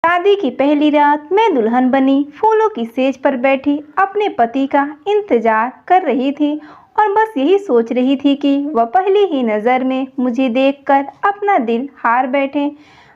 शादी की पहली रात मैं दुल्हन बनी, फूलों की सेज पर बैठी अपने पति का इंतजार कर रही थी और बस यही सोच रही थी कि वह पहली ही नज़र में मुझे देखकर अपना दिल हार बैठे।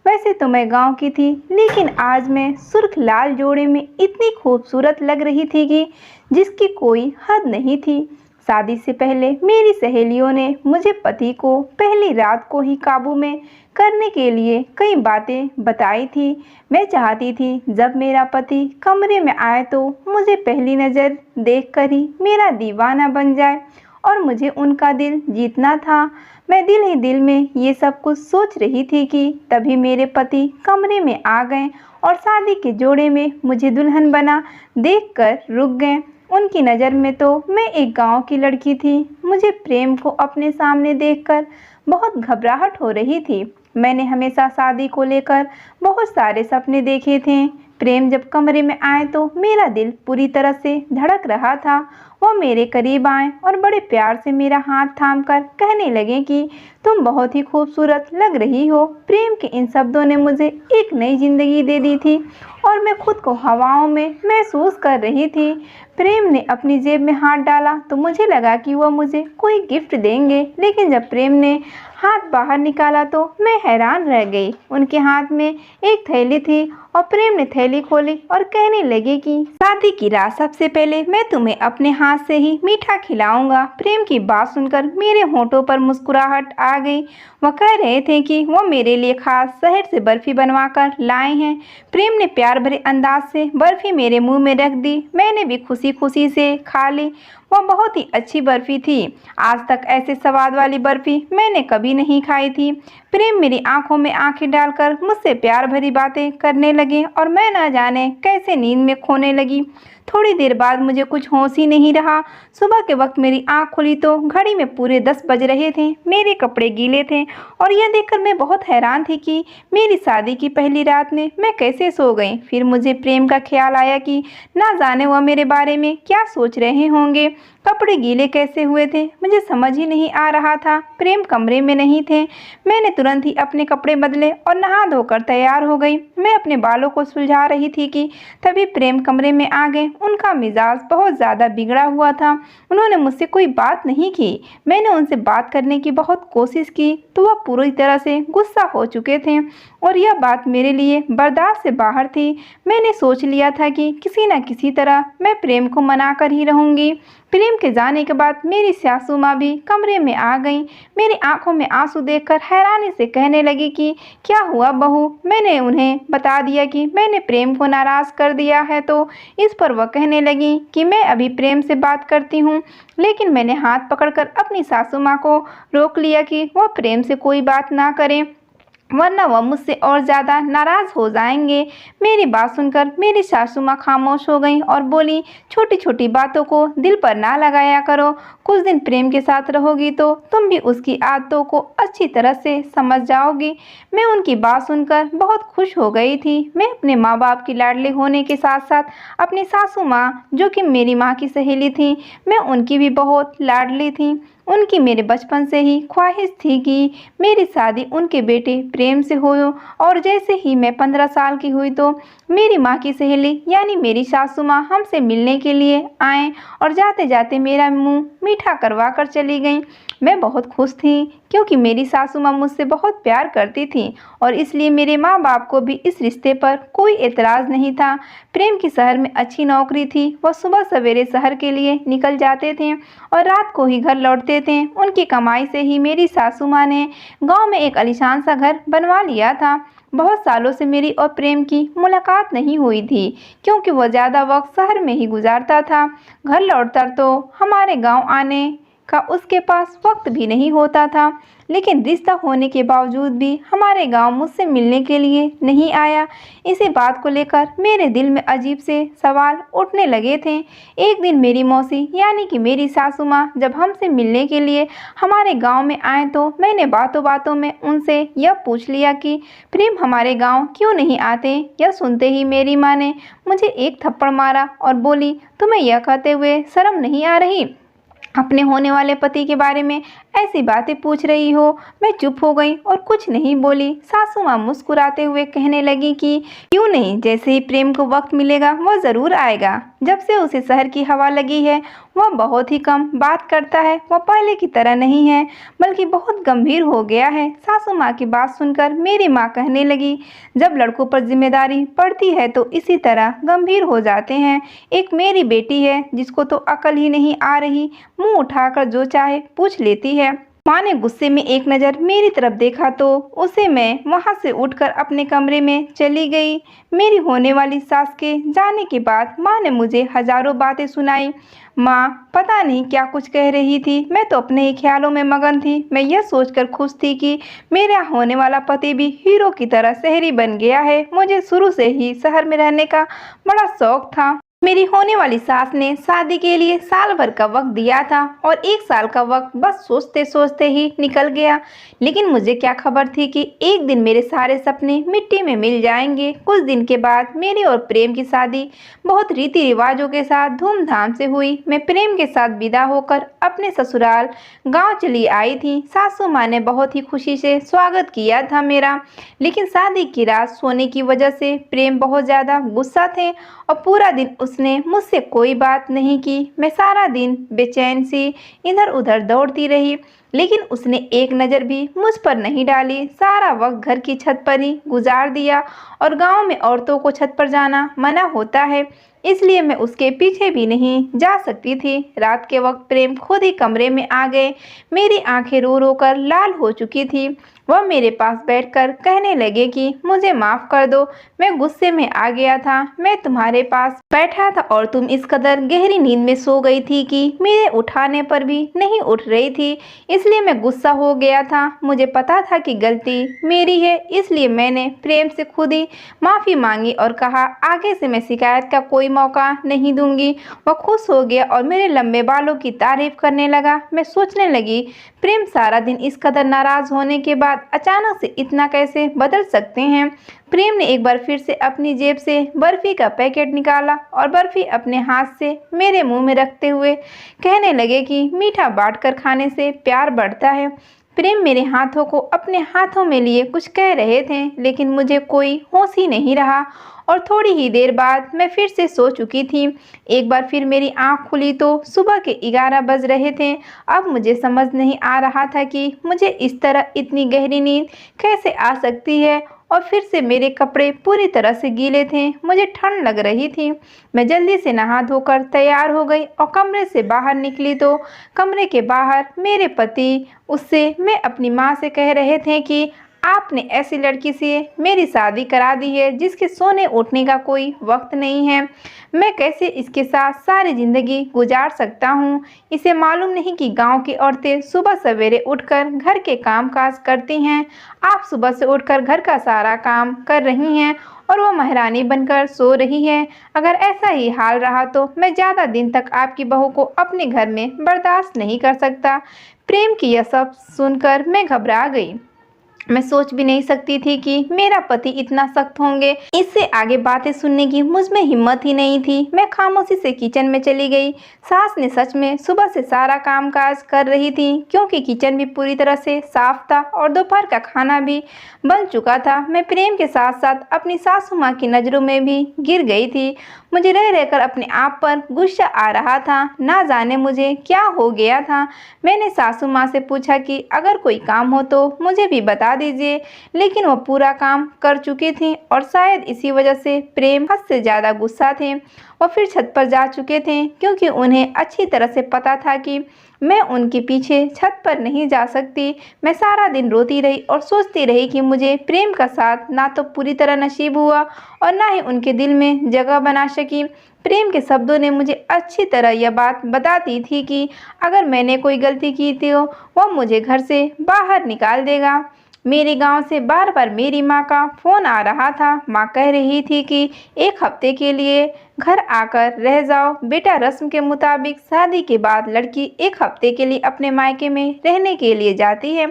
वैसे तो मैं गांव की थी, लेकिन आज मैं सुर्ख लाल जोड़े में इतनी खूबसूरत लग रही थी कि जिसकी कोई हद नहीं थी। शादी से पहले मेरी सहेलियों ने मुझे पति को पहली रात को ही काबू में करने के लिए कई बातें बताई थी। मैं चाहती थी जब मेरा पति कमरे में आए तो मुझे पहली नज़र देखकर ही मेरा दीवाना बन जाए और मुझे उनका दिल जीतना था। मैं दिल ही दिल में ये सब कुछ सोच रही थी कि तभी मेरे पति कमरे में आ गए और शादी के जोड़े में मुझे दुल्हन बना देखकर रुक गए। उनकी नज़र में तो मैं एक गांव की लड़की थी। मुझे प्रेम को अपने सामने देखकर बहुत घबराहट हो रही थी। मैंने हमेशा शादी को लेकर बहुत सारे सपने देखे थे। प्रेम जब कमरे में आए तो मेरा दिल पूरी तरह से धड़क रहा था। वो मेरे करीब आए और बड़े प्यार से मेरा हाथ थामकर कहने लगे कि तुम बहुत ही खूबसूरत लग रही हो। प्रेम के इन शब्दों ने मुझे एक नई जिंदगी दे दी थी और मैं खुद को हवाओं में महसूस कर रही थी। प्रेम ने अपनी जेब में हाथ डाला तो मुझे लगा कि वह मुझे कोई गिफ्ट देंगे, लेकिन जब प्रेम ने हाथ बाहर निकाला तो मैं हैरान रह गई। उनके हाथ में एक थैली थी और प्रेम ने थैली खोली और कहने लगे कि शादी की रात सबसे पहले मैं तुम्हें अपने हाथ से ही मीठा खिलाऊंगा। प्रेम की बात सुनकर मेरे होठों पर मुस्कुराहट आ गई। वह कह रहे थे कि वो मेरे लिए खास शहर से बर्फी बनवा कर लाए हैं। प्रेम ने प्यार भरे अंदाज से बर्फी मेरे मुंह में रख दी। मैंने भी खुशी खुशी से खा ली। वह बहुत ही अच्छी बर्फी थी। आज तक ऐसे स्वाद वाली बर्फी मैंने कभी नहीं खाई थी। प्रेम मेरी आंखों में आंखें डालकर मुझसे प्यार भरी बातें करने लगे और मैं न जाने कैसे नींद में खोने लगी। थोड़ी देर बाद मुझे कुछ होश ही नहीं रहा। सुबह के वक्त मेरी आंख खुली तो घड़ी में पूरे 10 बज रहे थे। मेरे कपड़े गीले थे और यह देखकर मैं बहुत हैरान थी कि मेरी शादी की पहली रात में मैं कैसे सो गई। फिर मुझे प्रेम का ख्याल आया कि ना जाने वह मेरे बारे में क्या सोच रहे होंगे। कपड़े गीले कैसे हुए थे मुझे समझ ही नहीं आ रहा था। प्रेम कमरे में नहीं थे। मैंने तुरंत ही अपने कपड़े बदले और नहा धोकर तैयार हो गई। मैं अपने बालों को सुलझा रही थी कि तभी प्रेम कमरे में आ गए। उनका मिजाज बहुत ज़्यादा बिगड़ा हुआ था। उन्होंने मुझसे कोई बात नहीं की। मैंने उनसे बात करने की बहुत कोशिश की तो वह पूरी तरह से गुस्सा हो चुके थे और यह बात मेरे लिए बर्दाश्त से बाहर थी। मैंने सोच लिया था कि किसी न किसी तरह मैं प्रेम को मना कर ही रहूँगी। प्रेम के जाने के बाद मेरी सासू माँ भी कमरे में आ गईं। मेरी आंखों में आंसू देखकर हैरानी से कहने लगी कि क्या हुआ बहू। मैंने उन्हें बता दिया कि मैंने प्रेम को नाराज़ कर दिया है तो इस पर वह कहने लगी कि मैं अभी प्रेम से बात करती हूँ। लेकिन मैंने हाथ पकड़कर अपनी सासू माँ को रोक लिया कि वह प्रेम से कोई बात ना करें, वरना वह मुझसे और ज़्यादा नाराज़ हो जाएंगे। मेरी बात सुनकर मेरी सासू माँ खामोश हो गईं और बोली, छोटी छोटी बातों को दिल पर ना लगाया करो। कुछ दिन प्रेम के साथ रहोगी तो तुम भी उसकी आदतों को अच्छी तरह से समझ जाओगी। मैं उनकी बात सुनकर बहुत खुश हो गई थी। मैं अपने माँ बाप की लाडली होने के साथ साथ अपनी सासू माँ, जो कि मेरी माँ की सहेली थी, मैं उनकी भी बहुत लाडली थी। उनकी मेरे बचपन से ही ख्वाहिश थी कि मेरी शादी उनके बेटे प्रेम से हो और जैसे ही मैं 15 साल की हुई तो मेरी माँ की सहेली यानी मेरी सासू माँ हमसे मिलने के लिए आए और जाते जाते मेरा मुंह मीठा करवा कर चली गईं। मैं बहुत खुश थी क्योंकि मेरी सासू माँ मुझसे बहुत प्यार करती थी और इसलिए मेरे माँ बाप को भी इस रिश्ते पर कोई एतराज़ नहीं था। प्रेम की शहर में अच्छी नौकरी थी। वह सुबह सवेरे शहर के लिए निकल जाते थे और रात को ही घर लौटते थे। उनकी कमाई से ही मेरी सासू माँ ने गांव में एक आलीशान सा घर बनवा लिया था। बहुत सालों से मेरी और प्रेम की मुलाकात नहीं हुई थी क्योंकि वह ज़्यादा वक्त शहर में ही गुजारता था। घर लौटकर तो हमारे गांव आने का उसके पास वक्त भी नहीं होता था, लेकिन रिश्ता होने के बावजूद भी हमारे गांव मुझसे मिलने के लिए नहीं आया। इसी बात को लेकर मेरे दिल में अजीब से सवाल उठने लगे थे। एक दिन मेरी मौसी यानी कि मेरी सासू माँ जब हमसे मिलने के लिए हमारे गांव में आए तो मैंने बातों बातों में उनसे यह पूछ लिया कि प्रेम हमारे गांव क्यों नहीं आते। यह सुनते ही मेरी माँ ने मुझे एक थप्पड़ मारा और बोली, तुम्हें यह कहते हुए शर्म नहीं आ रही अपने होने वाले पति के बारे में ऐसी बातें पूछ रही हो? मैं चुप हो गई और कुछ नहीं बोली। सासू माँ मुस्कुराते हुए कहने लगी कि क्यों नहीं, जैसे ही प्रेम को वक्त मिलेगा वो ज़रूर आएगा। जब से उसे शहर की हवा लगी है वह बहुत ही कम बात करता है। वह पहले की तरह नहीं है, बल्कि बहुत गंभीर हो गया है। सासू माँ की बात सुनकर मेरी माँ कहने लगी, जब लड़कों पर जिम्मेदारी पड़ती है तो इसी तरह गंभीर हो जाते हैं। एक मेरी बेटी है जिसको तो अकल ही नहीं आ रही, मुंह उठाकर जो चाहे पूछ लेती है। माँ ने गुस्से में एक नज़र मेरी तरफ देखा तो उसे मैं वहाँ से उठकर अपने कमरे में चली गई। मेरी होने वाली सास के जाने के बाद माँ ने मुझे हजारों बातें सुनाई। माँ पता नहीं क्या कुछ कह रही थी, मैं तो अपने ही ख्यालों में मगन थी। मैं यह सोचकर खुश थी कि मेरा होने वाला पति भी हीरो की तरह शहरी बन गया है। मुझे शुरू से ही शहर में रहने का बड़ा शौक था। मेरी होने वाली सास ने शादी के लिए साल भर का वक्त दिया था और एक साल का वक्त बस सोचते सोचते ही निकल गया। लेकिन मुझे क्या खबर थी कि एक दिन मेरे सारे सपने मिट्टी में मिल जाएंगे। कुछ दिन के बाद मेरी और प्रेम की शादी बहुत रीति रिवाजों के साथ धूमधाम से हुई। मैं प्रेम के साथ विदा होकर अपने ससुराल गांव चली आई थी। सासू माँ ने बहुत ही खुशी से स्वागत किया था मेरा। लेकिन शादी की रात सोने की वजह से प्रेम बहुत ज़्यादा गुस्सा थे और पूरा दिन उसने मुझसे कोई बात नहीं की। मैं सारा दिन बेचैन सी इधर उधर दौड़ती रही, लेकिन उसने एक नज़र भी मुझ पर नहीं डाली। सारा वक्त घर की छत पर ही गुजार दिया और गांव में औरतों को छत पर जाना मना होता है, इसलिए मैं उसके पीछे भी नहीं जा सकती थी। रात के वक्त प्रेम खुद ही कमरे में आ गए। मेरी आंखें रो रो कर लाल हो चुकी थी। वह मेरे पास बैठकर कहने लगे कि मुझे माफ़ कर दो, मैं गुस्से में आ गया था। मैं तुम्हारे पास बैठा था और तुम इस कदर गहरी नींद में सो गई थी कि मेरे उठाने पर भी नहीं उठ रही थी, इसलिए मैं गुस्सा हो गया था। मुझे पता था कि गलती मेरी है, इसलिए मैंने प्रेम से खुद ही माफ़ी मांगी और कहा आगे से मैं शिकायत का कोई मौका नहीं दूंगी। वह खुश हो गया और मेरे लंबे बालों की तारीफ करने लगा। मैं सोचने लगी, प्रेम सारा दिन इस कदर नाराज़ होने के बाद अचानक से इतना कैसे बदल सकते हैं। प्रेम ने एक बार फिर से अपनी जेब से बर्फ़ी का पैकेट निकाला और बर्फ़ी अपने हाथ से मेरे मुंह में रखते हुए कहने लगे कि मीठा बांटकर खाने से प्यार बढ़ता है। प्रेम मेरे हाथों को अपने हाथों में लिए कुछ कह रहे थे, लेकिन मुझे कोई होश ही नहीं रहा और थोड़ी ही देर बाद मैं फिर से सो चुकी थी। एक बार फिर मेरी आंख खुली तो सुबह के 11 बज रहे थे। अब मुझे समझ नहीं आ रहा था कि मुझे इस तरह इतनी गहरी नींद कैसे आ सकती है और फिर से मेरे कपड़े पूरी तरह से गीले थे। मुझे ठंड लग रही थी। मैं जल्दी से नहा धोकर तैयार हो गई और कमरे से बाहर निकली तो कमरे के बाहर मेरे पति उससे मैं अपनी माँ से कह रहे थे कि आपने ऐसी लड़की से मेरी शादी करा दी है जिसके सोने उठने का कोई वक्त नहीं है। मैं कैसे इसके साथ सारी ज़िंदगी गुजार सकता हूँ। इसे मालूम नहीं कि गांव की औरतें सुबह सवेरे उठकर घर के काम काज करती हैं। आप सुबह से उठकर घर का सारा काम कर रही हैं और वो महारानी बनकर सो रही है। अगर ऐसा ही हाल रहा तो मैं ज़्यादा दिन तक आपकी बहू को अपने घर में बर्दाश्त नहीं कर सकता। प्रेम की यह सब सुनकर मैं घबरा गई। मैं सोच भी नहीं सकती थी कि मेरा पति इतना सख्त होंगे। इससे आगे बातें सुनने की मुझ में हिम्मत ही नहीं थी। मैं खामोशी से किचन में चली गई। सास ने सच में सुबह से सारा काम काज कर रही थी, क्योंकि किचन भी पूरी तरह से साफ था और दोपहर का खाना भी बन चुका था। मैं प्रेम के साथ साथ अपनी सासू माँ की नज़रों में भी गिर गई थी। मुझे रह रहकर अपने आप पर गुस्सा आ रहा था। ना जाने मुझे क्या हो गया था। मैंने सासू माँ से पूछा कि अगर कोई काम हो तो मुझे भी बता दीजिए, लेकिन वो पूरा काम कर चुकी थी और शायद इसी वजह से प्रेम हद से ज़्यादा गुस्सा थे। वो फिर छत पर जा चुके थे, क्योंकि उन्हें अच्छी तरह से पता था कि मैं उनके पीछे छत पर नहीं जा सकती। मैं सारा दिन रोती रही और सोचती रही कि मुझे प्रेम का साथ ना तो पूरी तरह नसीब हुआ और ना ही उनके दिल में जगह बना सकी। प्रेम के शब्दों ने मुझे अच्छी तरह यह बात बता दी थी कि अगर मैंने कोई गलती की तो वह मुझे घर से बाहर निकाल देगा। मेरे गांव से बार बार मेरी माँ का फ़ोन आ रहा था। माँ कह रही थी कि एक हफ्ते के लिए घर आकर रह जाओ। बेटा, रस्म के मुताबिक शादी के बाद लड़की 1 हफ्ते के लिए अपने मायके में रहने के लिए जाती है।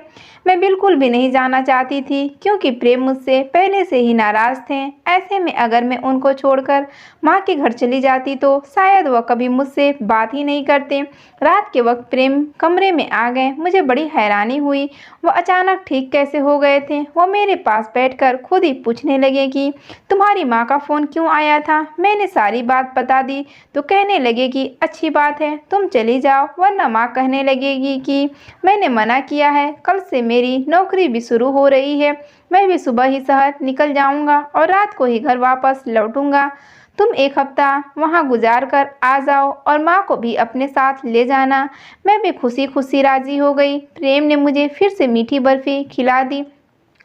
मैं बिल्कुल भी नहीं जाना चाहती थी, क्योंकि प्रेम मुझसे पहले से ही नाराज थे। ऐसे में अगर मैं उनको छोड़कर माँ के घर चली जाती तो शायद वह कभी मुझसे बात ही नहीं करते। रात के वक्त प्रेम कमरे में आ गए। मुझे बड़ी हैरानी हुई, वह अचानक ठीक कैसे हो गए थे। वो मेरे पास बैठकर खुद ही पूछने लगे कि तुम्हारी माँ का फ़ोन क्यों आया था। मैंने सारी बात बता दी तो कहने लगे कि अच्छी बात है, तुम चली जाओ, वरना माँ कहने लगेगी कि मैंने मना किया है। कल से मेरी नौकरी भी शुरू हो रही है। मैं भी सुबह ही शहर निकल जाऊंगा और रात को ही घर वापस लौटूंगा। तुम 1 हफ्ता वहाँ गुजार कर आ जाओ और माँ को भी अपने साथ ले जाना। मैं भी खुशी खुशी राजी हो गई। प्रेम ने मुझे फिर से मीठी बर्फ़ी खिला दी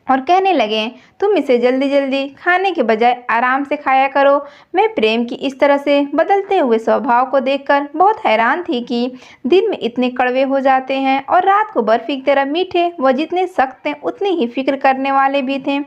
और कहने लगे तुम इसे जल्दी जल्दी खाने के बजाय आराम से खाया करो। मैं प्रेम की इस तरह से बदलते हुए स्वभाव को देखकर बहुत हैरान थी कि दिन में इतने कड़वे हो जाते हैं और रात को बर्फी की तरह मीठे। वह जितने सख्त हैं उतनी ही फिक्र करने वाले भी थे,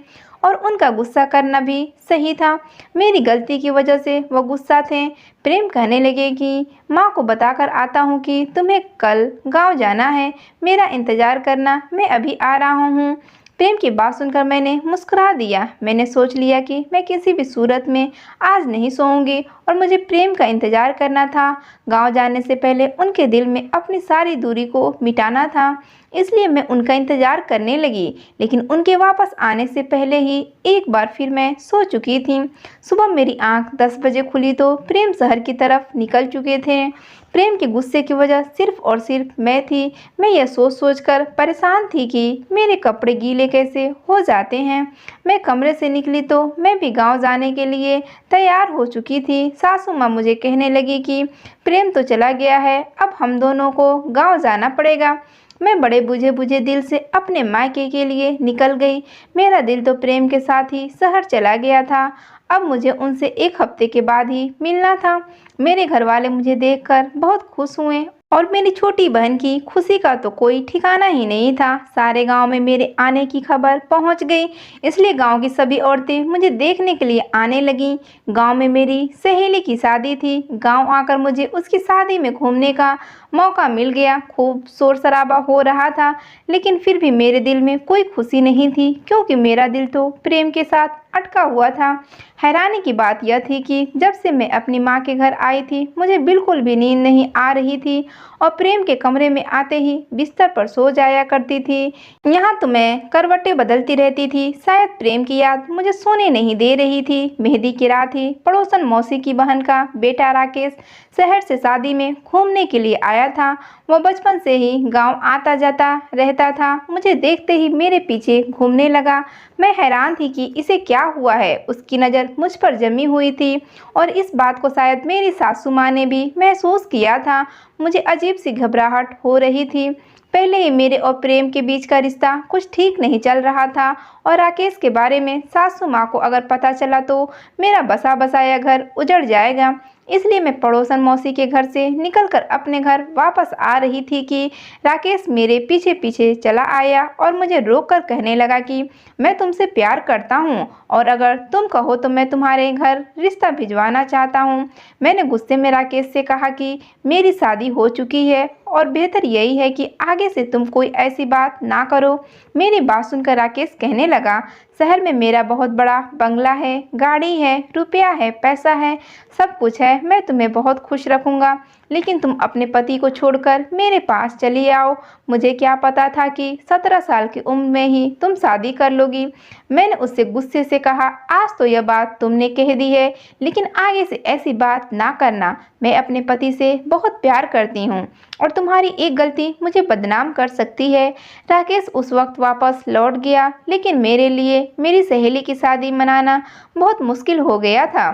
और उनका गुस्सा करना भी सही था। मेरी गलती की वजह से वह गुस्सा थे। प्रेम कहने लगे कि माँ को बताकर आता हूँ कि तुम्हें कल गांव जाना है, मेरा इंतज़ार करना, मैं अभी आ रहा हूँ। प्रेम की बात सुनकर मैंने मुस्कुरा दिया। मैंने सोच लिया कि मैं किसी भी सूरत में आज नहीं सोऊंगी और मुझे प्रेम का इंतज़ार करना था। गांव जाने से पहले उनके दिल में अपनी सारी दूरी को मिटाना था, इसलिए मैं उनका इंतज़ार करने लगी। लेकिन उनके वापस आने से पहले ही एक बार फिर मैं सो चुकी थी। सुबह मेरी आंख 10 बजे खुली तो प्रेम शहर की तरफ निकल चुके थे। प्रेम के गुस्से की वजह सिर्फ और सिर्फ मैं थी। मैं यह सोच सोच कर परेशान थी कि मेरे कपड़े गीले कैसे हो जाते हैं। मैं कमरे से निकली तो मैं भी गांव जाने के लिए तैयार हो चुकी थी। सासू माँ मुझे कहने लगी कि प्रेम तो चला गया है, अब हम दोनों को गांव जाना पड़ेगा। मैं बड़े बुझे बुझे दिल से अपने मायके के लिए निकल गई। मेरा दिल तो प्रेम के साथ ही शहर चला गया था। अब मुझे उनसे 1 हफ्ते के बाद ही मिलना था। मेरे घर वाले मुझे देखकर बहुत खुश हुए और मेरी छोटी बहन की खुशी का तो कोई ठिकाना ही नहीं था। सारे गांव में मेरे आने की खबर पहुंच गई, इसलिए गांव की सभी औरतें मुझे देखने के लिए आने लगीं। गांव में मेरी सहेली की शादी थी। गांव आकर मुझे उसकी शादी में घूमने का मौका मिल गया। खूब शोर शराबा हो रहा था, लेकिन फिर भी मेरे दिल में कोई खुशी नहीं थी, क्योंकि मेरा दिल तो प्रेम के साथ अटका हुआ था। हैरानी की बात यह थी कि जब से मैं अपनी माँ के घर आई थी मुझे बिल्कुल भी नींद नहीं आ रही थी और प्रेम के कमरे में आते ही बिस्तर पर सो जाया करती थी। यहाँ तो मैं करवटें बदलती रहती थी। शायद प्रेम की याद मुझे सोने नहीं दे रही थी। मेहंदी की रात थी। पड़ोसन मौसी की बहन का बेटा राकेश शहर से शादी में घूमने के लिए आया था। वह बचपन से ही गांव आता जाता रहता था। मुझे देखते ही मेरे पीछे घूमने लगा। मैं हैरान थी कि इसे क्या हुआ है। उसकी नज़र मुझ पर जमी हुई थी और इस बात को शायद मेरी सासू माँ ने भी महसूस किया था। मुझे अजीब सी घबराहट हो रही थी। पहले ही मेरे और प्रेम के बीच का रिश्ता कुछ ठीक नहीं चल रहा था और राकेश के बारे में सासू माँ को अगर पता चला तो मेरा बसा बसाया घर उजड़ जाएगा। इसलिए मैं पड़ोसन मौसी के घर से निकलकर अपने घर वापस आ रही थी कि राकेश मेरे पीछे पीछे चला आया और मुझे रोककर कहने लगा कि मैं तुमसे प्यार करता हूँ और अगर तुम कहो तो मैं तुम्हारे घर रिश्ता भिजवाना चाहता हूँ। मैंने गुस्से में राकेश से कहा कि मेरी शादी हो चुकी है और बेहतर यही है कि आगे से तुम कोई ऐसी बात ना करो। मेरी बात सुनकर राकेश कहने लगा, शहर में मेरा बहुत बड़ा बंगला है, गाड़ी है, रुपया है, पैसा है, सब कुछ है। मैं तुम्हें बहुत खुश रखूँगा, लेकिन तुम अपने पति को छोड़कर मेरे पास चली आओ। मुझे क्या पता था कि 17 साल की उम्र में ही तुम शादी कर लोगी। मैंने उससे गुस्से से कहा, आज तो यह बात तुमने कह दी है, लेकिन आगे से ऐसी बात ना करना। मैं अपने पति से बहुत प्यार करती हूँ और तुम्हारी एक गलती मुझे बदनाम कर सकती है। राकेश उस वक्त वापस लौट गया, लेकिन मेरे लिए मेरी सहेली की शादी मनाना बहुत मुश्किल हो गया था।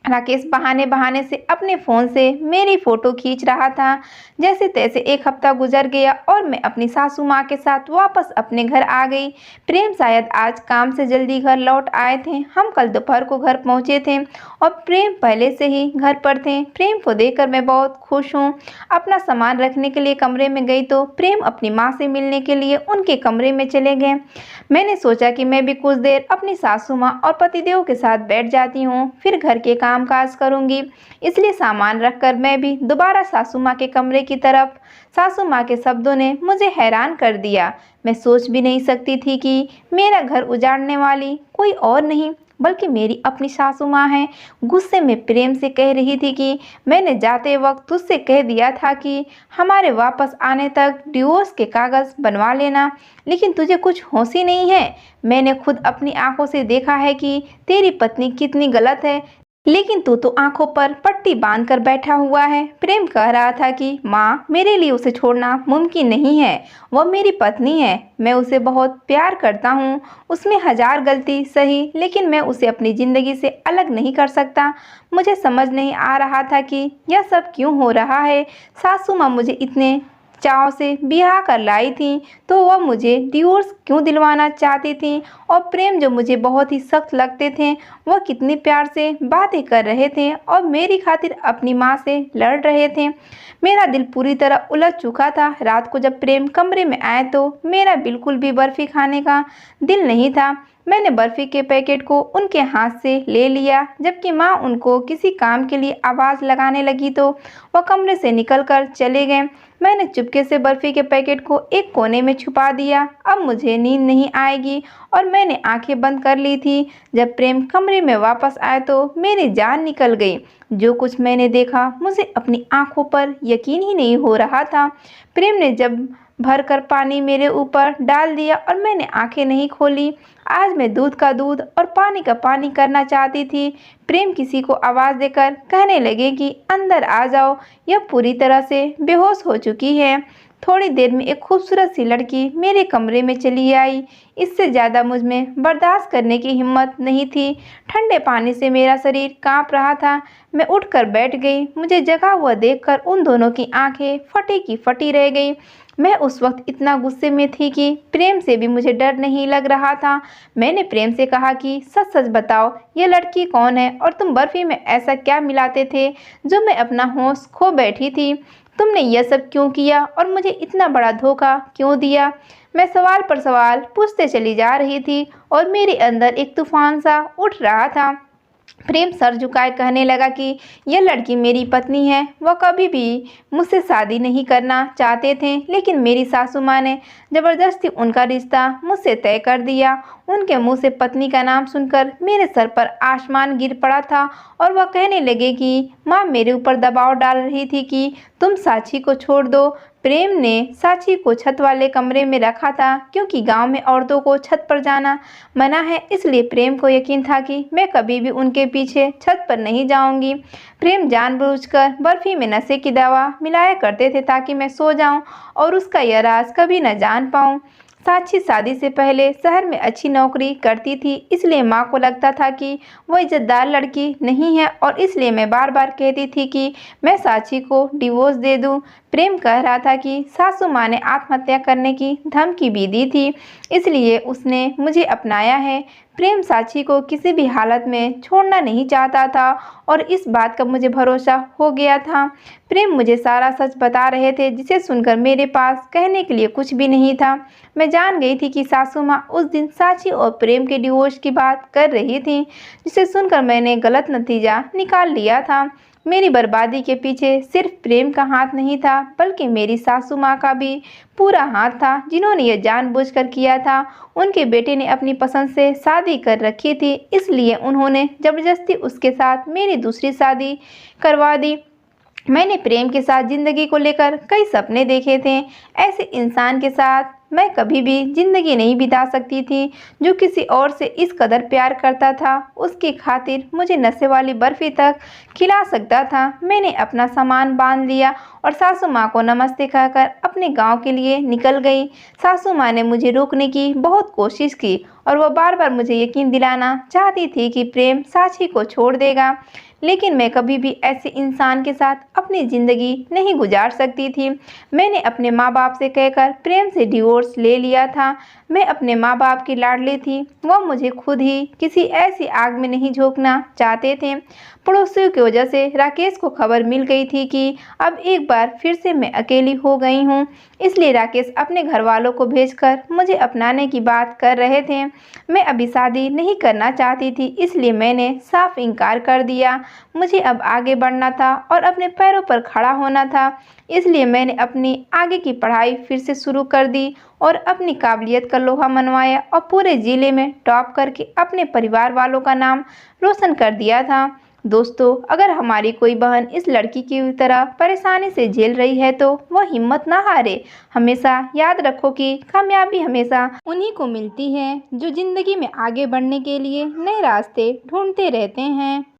राकेश बहाने बहाने से अपने फ़ोन से मेरी फ़ोटो खींच रहा था। जैसे तैसे 1 हफ्ता गुजर गया और मैं अपनी सासू माँ के साथ वापस अपने घर आ गई। प्रेम शायद आज काम से जल्दी घर लौट आए थे। हम कल दोपहर को घर पहुँचे थे और प्रेम पहले से ही घर पर थे। प्रेम को देखकर मैं बहुत खुश हूँ। अपना सामान रखने के लिए कमरे में गई तो प्रेम अपनी माँ से मिलने के लिए उनके कमरे में चले गए। मैंने सोचा कि मैं भी कुछ देर अपनी सासू माँ और पतिदेव के साथ बैठ जाती हूँ, फिर घर के काम कामकाज करूंगी। इसलिए सामान रखकर मैं भी दोबारा सासू माँ के कमरे की तरफ। सासू माँ के शब्दों ने मुझे हैरान कर दिया। मैं सोच भी नहीं सकती थी कि मेरा घर उजाड़ने वाली कोई और नहीं बल्कि मेरी अपनी सासू माँ है। गुस्से में प्रेम से कह रही थी कि मैंने जाते वक्त तुझसे कह दिया था कि हमारे वापस आने तक डिवोर्स के कागज़ बनवा लेना, लेकिन तुझे कुछ होश ही नहीं है। मैंने खुद अपनी आंखों से देखा है कि तेरी पत्नी कितनी गलत है, लेकिन तू तो आंखों पर पट्टी बांध कर बैठा हुआ है। प्रेम कह रहा था कि माँ, मेरे लिए उसे छोड़ना मुमकिन नहीं है। वह मेरी पत्नी है, मैं उसे बहुत प्यार करता हूँ। उसमें हजार गलती सही, लेकिन मैं उसे अपनी ज़िंदगी से अलग नहीं कर सकता। मुझे समझ नहीं आ रहा था कि यह सब क्यों हो रहा है। सासू माँ मुझे इतने चाव से ब्याह कर लाई थी, तो वह मुझे डिवोर्स क्यों दिलवाना चाहती थी। और प्रेम जो मुझे बहुत ही सख्त लगते थे, वह कितनी प्यार से बातें कर रहे थे और मेरी खातिर अपनी माँ से लड़ रहे थे। मेरा दिल पूरी तरह उलझ चुका था। रात को जब प्रेम कमरे में आए तो मेरा बिल्कुल भी बर्फी खाने का दिल नहीं था। मैंने बर्फी के पैकेट को उनके हाथ से ले लिया। जबकि माँ उनको किसी काम के लिए आवाज़ लगाने लगी तो वह कमरे से निकलकर चले गए। मैंने चुपके से बर्फी के पैकेट को एक कोने में छुपा दिया। अब मुझे नींद नहीं आएगी और मैंने आंखें बंद कर ली थी। जब प्रेम कमरे में वापस आए तो मेरी जान निकल गई। जो कुछ मैंने देखा, मुझे अपनी आंखों पर यकीन ही नहीं हो रहा था। प्रेम ने जब भरकर पानी मेरे ऊपर डाल दिया और मैंने आंखें नहीं खोली। आज मैं दूध का दूध और पानी का पानी करना चाहती थी। प्रेम किसी को आवाज़ देकर कहने लगे कि अंदर आ जाओ, यह पूरी तरह से बेहोश हो चुकी है। थोड़ी देर में एक खूबसूरत सी लड़की मेरे कमरे में चली आई। इससे ज़्यादा मुझ में बर्दाश्त करने की हिम्मत नहीं थी। ठंडे पानी से मेरा शरीर कांप रहा था। मैं उठकर बैठ गई। मुझे जगा हुआ देखकर उन दोनों की आंखें फटी की फटी रह गई। मैं उस वक्त इतना गुस्से में थी कि प्रेम से भी मुझे डर नहीं लग रहा था। मैंने प्रेम से कहा कि सच सच बताओ, ये लड़की कौन है और तुम बर्फी में ऐसा क्या मिलाते थे जो मैं अपना होश खो बैठी थी। तुमने यह सब क्यों किया और मुझे इतना बड़ा धोखा क्यों दिया। मैं सवाल पर सवाल पूछते चली जा रही थी और मेरे अंदर एक तूफान सा उठ रहा था। प्रेम सर झुकाए कहने लगा कि यह लड़की मेरी पत्नी है। वह कभी भी मुझसे शादी नहीं करना चाहते थे, लेकिन मेरी सासू माँ ने ज़बरदस्ती उनका रिश्ता मुझसे तय कर दिया। उनके मुंह से पत्नी का नाम सुनकर मेरे सर पर आसमान गिर पड़ा था और वह कहने लगे कि माँ मेरे ऊपर दबाव डाल रही थी कि तुम साक्षी को छोड़ दो। प्रेम ने साक्षी को छत वाले कमरे में रखा था, क्योंकि गांव में औरतों को छत पर जाना मना है। इसलिए प्रेम को यकीन था कि मैं कभी भी उनके पीछे छत पर नहीं जाऊंगी। प्रेम जानबूझकर बर्फी में नशे की दवा मिलाया करते थे ताकि मैं सो जाऊं और उसका यह राज कभी न जान पाऊं। साक्षी शादी से पहले शहर में अच्छी नौकरी करती थी, इसलिए माँ को लगता था कि वो इज्जतदार लड़की नहीं है और इसलिए मैं बार बार कहती थी कि मैं साक्षी को डिवोर्स दे दूं। प्रेम कह रहा था कि सासू माँ ने आत्महत्या करने की धमकी भी दी थी, इसलिए उसने मुझे अपनाया है। प्रेम साक्षी को किसी भी हालत में छोड़ना नहीं चाहता था और इस बात का मुझे भरोसा हो गया था। प्रेम मुझे सारा सच बता रहे थे, जिसे सुनकर मेरे पास कहने के लिए कुछ भी नहीं था। मैं जान गई थी कि सासू माँ उस दिन साक्षी और प्रेम के डिवोर्स की बात कर रही थी, जिसे सुनकर मैंने गलत नतीजा निकाल लिया था। मेरी बर्बादी के पीछे सिर्फ प्रेम का हाथ नहीं था, बल्कि मेरी सासू माँ का भी पूरा हाथ था, जिन्होंने यह जानबूझकर किया था। उनके बेटे ने अपनी पसंद से शादी कर रखी थी, इसलिए उन्होंने ज़बरदस्ती उसके साथ मेरी दूसरी शादी करवा दी। मैंने प्रेम के साथ ज़िंदगी को लेकर कई सपने देखे थे। ऐसे इंसान के साथ मैं कभी भी ज़िंदगी नहीं बिता सकती थी, जो किसी और से इस कदर प्यार करता था। उसकी खातिर मुझे नशे वाली बर्फ़ी तक खिला सकता था। मैंने अपना सामान बांध लिया और सासू माँ को नमस्ते कहकर अपने गांव के लिए निकल गई। सासू माँ ने मुझे रोकने की बहुत कोशिश की और वह बार बार मुझे यकीन दिलाना चाहती थी कि प्रेम साक्षी को छोड़ देगा, लेकिन मैं कभी भी ऐसे इंसान के साथ अपनी ज़िंदगी नहीं गुजार सकती थी। मैंने अपने माँ बाप से कहकर प्रेम से डिवोर्स ले लिया था। मैं अपने माँ बाप की लाडली थी, वह मुझे खुद ही किसी ऐसी आग में नहीं झोंकना चाहते थे। पड़ोसियों की वजह से राकेश को खबर मिल गई थी कि अब एक बार फिर से मैं अकेली हो गई हूँ, इसलिए राकेश अपने घर वालों को भेजकर मुझे अपनाने की बात कर रहे थे। मैं अभी शादी नहीं करना चाहती थी, इसलिए मैंने साफ इनकार कर दिया। मुझे अब आगे बढ़ना था और अपने पैरों पर खड़ा होना था, इसलिए मैंने अपनी आगे की पढ़ाई फिर से शुरू कर दी और अपनी काबिलियत का लोहा मनवाया और पूरे ज़िले में टॉप करके अपने परिवार वालों का नाम रोशन कर दिया था। दोस्तों, अगर हमारी कोई बहन इस लड़की की तरह परेशानी से झेल रही है तो वह हिम्मत ना हारे। हमेशा याद रखो कि कामयाबी हमेशा उन्हीं को मिलती है जो ज़िंदगी में आगे बढ़ने के लिए नए रास्ते ढूंढते रहते हैं।